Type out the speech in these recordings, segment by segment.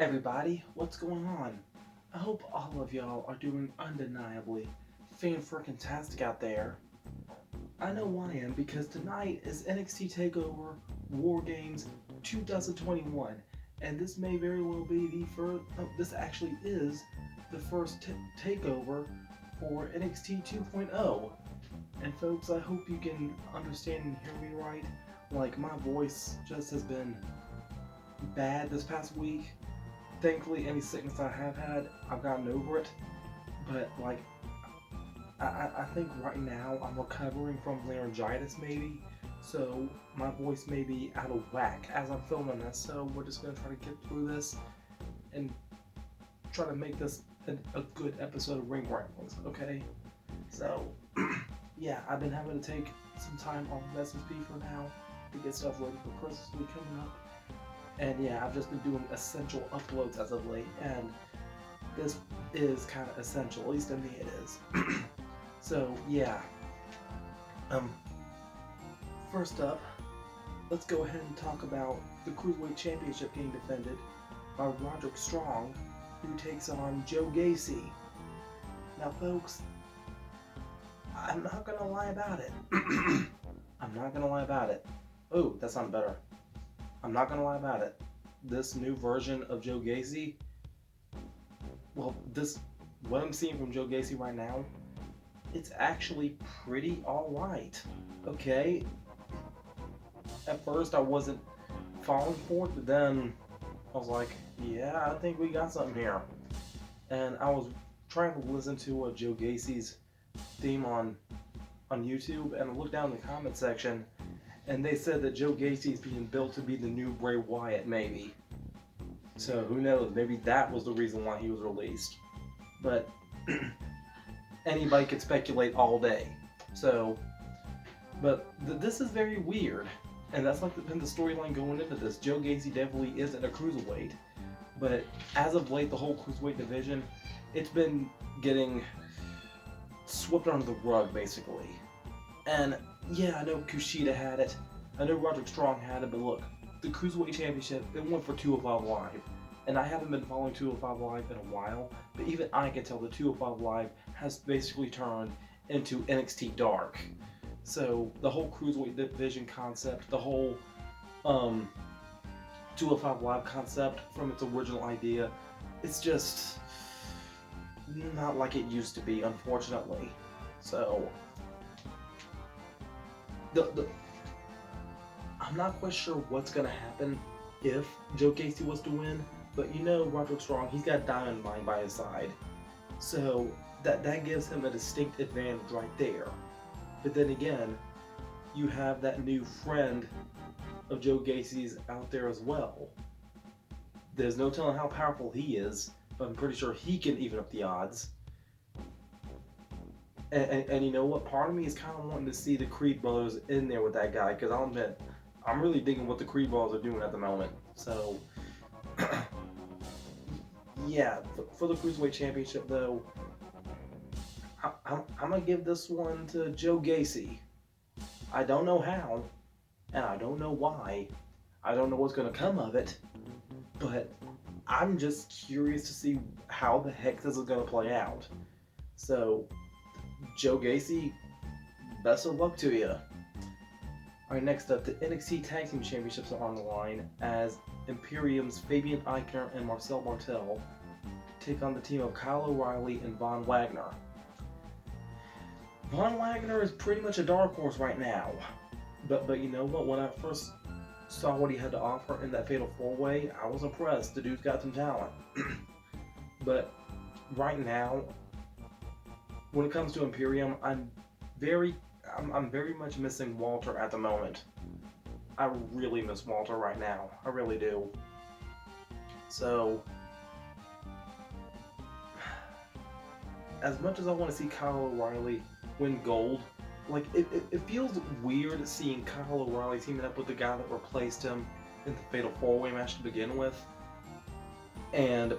Everybody, what's going on? I hope all of y'all are doing undeniably fan-freaking-tastic out there. I know I am because tonight is NXT Takeover War Games 2021, and this may very well be the first. This actually is the first takeover for NXT 2.0. And folks, I hope you can understand and hear me right. Like, my voice just has been bad this past week. Thankfully, any sickness I have had, I've gotten over it. But like, I think right now I'm recovering from laryngitis maybe, so my voice may be out of whack as I'm filming this. So we're just gonna try to get through this and try to make this a good episode of Ring Ramblings, okay? So yeah, I've been having to take some time off of SSP for now to get stuff ready for Christmas week coming up. And yeah, I've just been doing essential uploads as of late, and this is kind of essential, at least to me it is. So yeah, first up, let's go ahead and talk about the Cruiserweight Championship getting defended by Roderick Strong, who takes on Joe Gacy. Now folks, I'm not gonna lie about it. I'm not gonna lie about it. Oh, that sounds better. I'm not gonna lie about it. This new version of Joe Gacy, well, what I'm seeing from Joe Gacy right now, it's actually pretty alright. Okay? At first I wasn't falling for it, but then I was like, yeah, I think we got something here. And I was trying to listen to Joe Gacy's theme on YouTube, and I looked down in the comment section, and they said that Joe Gacy is being built to be the new Bray Wyatt, maybe. So who knows? Maybe that was the reason why he was released. But anybody could speculate all day. So, but this is very weird, and that's like been the storyline going into this. Joe Gacy definitely isn't a cruiserweight, but as of late, the whole cruiserweight division, it's been getting swept under the rug, basically. And yeah, I know Kushida had it, I know Roderick Strong had it, but look, the Cruiserweight Championship, it went for 205 Live, and I haven't been following 205 Live in a while, but even I can tell that 205 Live has basically turned into NXT Dark. So the whole Cruiserweight division concept, the whole 205 Live concept from its original idea, it's just not like it used to be, unfortunately. So I'm not quite sure what's gonna happen if Joe Gacy was to win, but you know Roderick Strong, he's got Diamond Mine by his side, so that gives him a distinct advantage right there. But then again, you have that new friend of Joe Gacy's out there as well. There's no telling how powerful he is, but I'm pretty sure he can even up the odds. And you know what? Part of me is kind of wanting to see the Creed brothers in there with that guy, because I'll admit, I'm really digging what the Creed brothers are doing at the moment. So, yeah, for the Cruiserweight Championship, though, I'm going to give this one to Joe Gacy. I don't know how, and I don't know why. I don't know what's going to come of it, but I'm just curious to see how the heck this is going to play out. So, Joe Gacy, best of luck to you. Alright, next up, the NXT Tag Team Championships are on the line as Imperium's Fabian Eichner and Marcel Martel take on the team of Kyle O'Reilly and Von Wagner. Von Wagner is pretty much a dark horse right now, but you know what? When I first saw what he had to offer in that Fatal 4-Way, I was impressed. The dude's got some talent. But right now, when it comes to Imperium, I'm very much missing Walter at the moment. I really miss Walter right now. I really do. So, as much as I want to see Kyle O'Reilly win gold, like it feels weird seeing Kyle O'Reilly teaming up with the guy that replaced him in the Fatal 4-Way match to begin with. And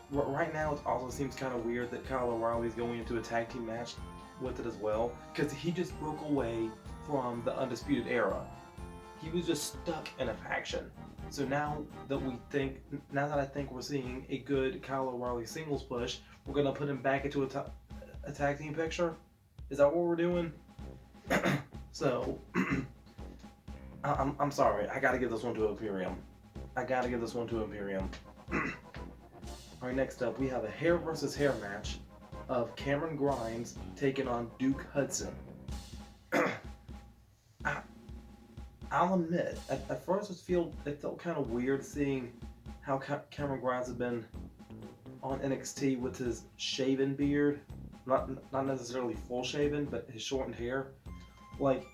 right now, it also seems kind of weird that Kyle O'Reilly is going into a tag team match with it as well, because he just broke away from the Undisputed Era. he was just stuck in a faction. So now that I think we're seeing a good Kyle O'Reilly singles push, we're gonna put him back into a tag team picture. Is that what we're doing? So I'm sorry. I gotta give this one to Imperium. Alright, next up we have a hair versus hair match of Cameron Grimes taking on Duke Hudson. I'll admit, at first it felt kind of weird seeing how Cameron Grimes had been on NXT with his shaven beard, not necessarily full shaven, but his shortened hair. Like,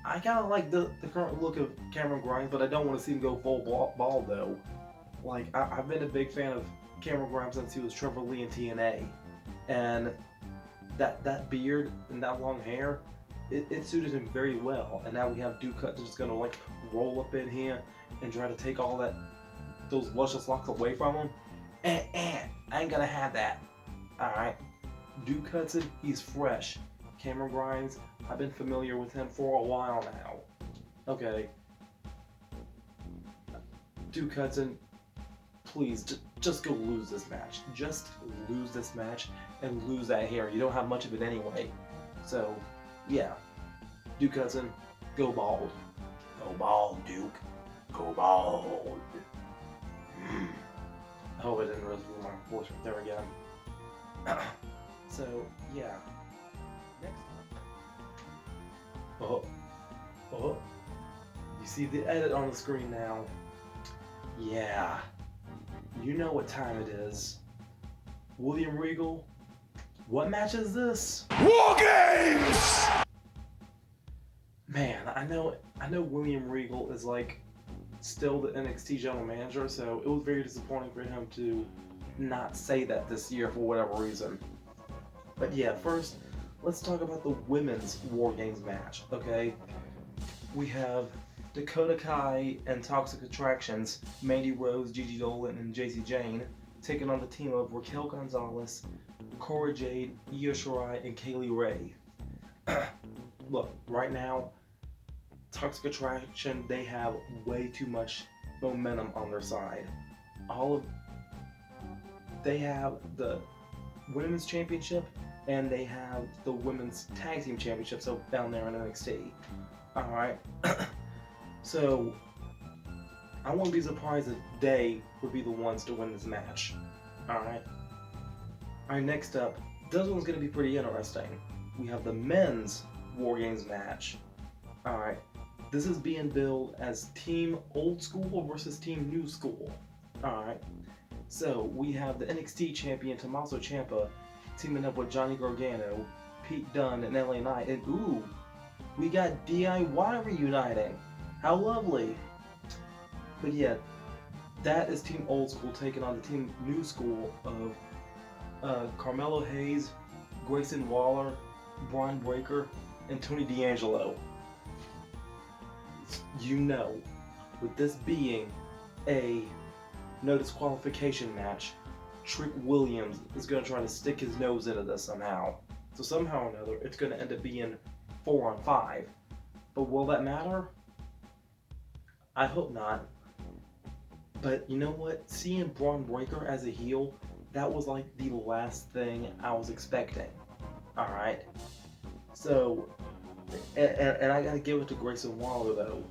I kind of like the current look of Cameron Grimes, but I don't want to see him go full bald though. Like, I've been a big fan of Cameron Grimes since he was Trevor Lee in TNA, and that beard and that long hair, it suited him very well. And now we have Duke Hudson just gonna like roll up in here and try to take all those luscious locks away from him. I ain't gonna have that. Alright. Duke Hudson, he's fresh. Cameron Grimes, I've been familiar with him for a while now. Okay. Duke Hudson, please, just go lose this match. Just lose this match and lose that hair. You don't have much of it anyway. So, yeah. Duke Hudson, go bald. Go bald, Duke. Go bald. I hope I didn't really do my voice right there again. So, yeah. Next up. You see the edit on the screen now? Yeah. You know what time it is. William Regal, what match is this? War Games! Man, I know William Regal is like still the NXT general manager, so it was very disappointing for him to not say that this year for whatever reason. But yeah, first, let's talk about the women's War Games match, okay? We have Dakota Kai and Toxic Attractions, Mandy Rose, Gigi Dolan, and JC Jane, taking on the team of Raquel Gonzalez, Cora Jade, Io Shirai, and Kaylee Ray. Look, right now, Toxic Attraction, they have way too much momentum on their side. They have the Women's Championship, and they have the Women's Tag Team Championship, so down there in NXT. Alright. So, I wouldn't be surprised if they would be the ones to win this match. Alright. Alright, next up, this one's going to be pretty interesting. We have the men's War Games match. Alright. This is being billed as Team Old School versus Team New School. Alright. So, we have the NXT champion Tommaso Ciampa teaming up with Johnny Gargano, Pete Dunne, and LA Knight. And ooh, we got DIY reuniting. How lovely. But yeah, that is Team Old School taking on the Team New School of Carmelo Hayes, Grayson Waller, Braun Breaker, and Tony D'Angelo. You know, with this being a no disqualification match, Trick Williams is going to try to stick his nose into this somehow. So somehow or another, it's going to end up being 4-on-5. But will that matter? I hope not. But you know what? Seeing Braun Breaker as a heel, that was like the last thing I was expecting. Alright? So, and I gotta give it to Grayson Waller though.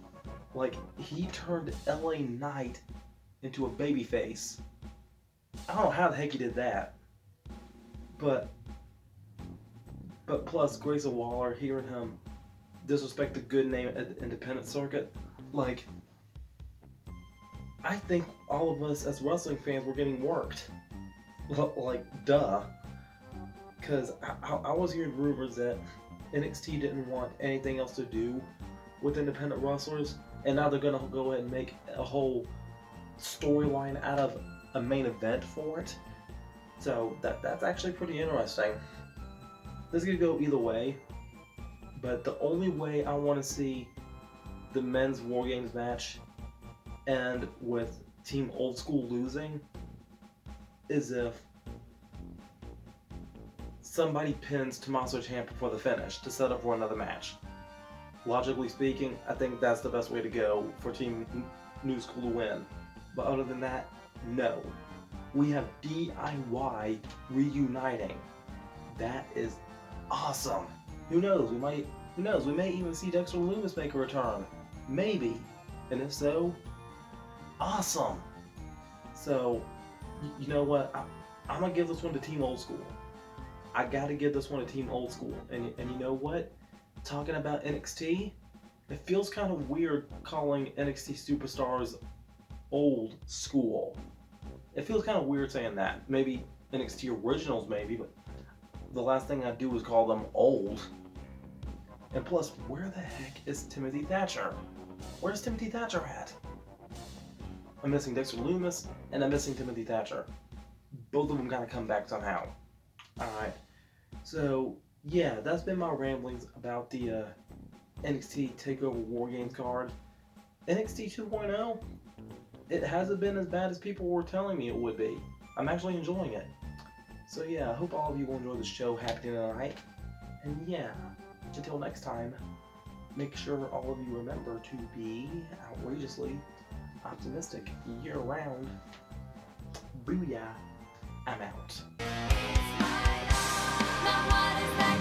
Like, he turned LA Knight into a babyface. I don't know how the heck he did that. But plus, Grayson Waller, hearing him disrespect the good name at the independent circuit, like, I think all of us as wrestling fans were getting worked. Like, duh. Because I was hearing rumors that NXT didn't want anything else to do with independent wrestlers, and now they're going to go ahead and make a whole storyline out of a main event for it. So that's actually pretty interesting. This could go either way, but the only way I want to see the men's War Games match end with Team Old School losing is if somebody pins Tommaso Ciampa for the finish to set up for another match. Logically speaking, I think that's the best way to go for Team New School to win. But other than that, no. We have DIY reuniting. That is awesome. Who knows? We may even see Dexter Loomis make a return. Maybe. And if so, awesome. So, you know what? I'm gonna give this one to Team Old School. I gotta give this one to Team Old School. And you know what? Talking about NXT, it feels kind of weird calling NXT superstars old school. It feels kind of weird saying that. Maybe NXT originals, maybe, but the last thing I do is call them old. And plus, where the heck is Timothy Thatcher? Where's Timothy Thatcher at? I'm missing Dexter Loomis, and I'm missing Timothy Thatcher. Both of them gotta come back somehow. Alright, so yeah, that's been my ramblings about the NXT TakeOver War Games card. NXT 2.0, it hasn't been as bad as people were telling me it would be. I'm actually enjoying it. So yeah, I hope all of you will enjoy the show. Happy tonight. And yeah, until next time, make sure all of you remember to be outrageously optimistic year-round. Booyah. I'm out. Now what is that